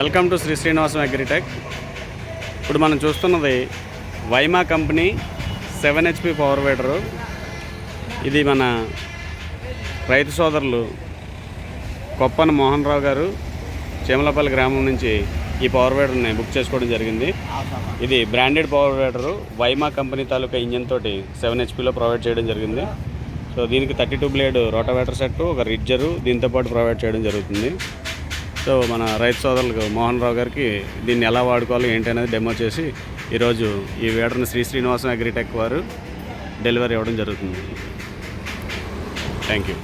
Welcome to Sri Srinivasam Agritech. ఇప్పుడు మనం చూస్తున్నది వైమా కంపెనీ 7 HP పవర్ వీడరు. ఇది మన రైతు సోదరులు కొప్పన మోహన్ రావు గారు చేమలపల్లి గ్రామం నుంచి ఈ పవర్ వీడర్ని బుక్ చేసుకోవడం జరిగింది. ఇది బ్రాండెడ్ పవర్ వీడరు, వైమా కంపెనీ తాలూకా ఇంజన్ తోటి 7 HPలో ప్రొవైడ్ చేయడం జరిగింది. సో దీనికి 32 బ్లేడ్ రోటావేటర్ సెట్, ఒక రిడ్జరు దీంతోపాటు ప్రొవైడ్ చేయడం జరుగుతుంది. సో మన రైతు సోదరులకు మోహన్ రావు గారికి దీన్ని ఎలా వాడుకోవాలి ఏంటి అనేది డెమో చేసి ఈరోజు ఈ వీడర్ని శ్రీ శ్రీనివాసం అగ్రిటెక్ వారు డెలివరీ ఇవ్వడం జరుగుతుంది. Thank you.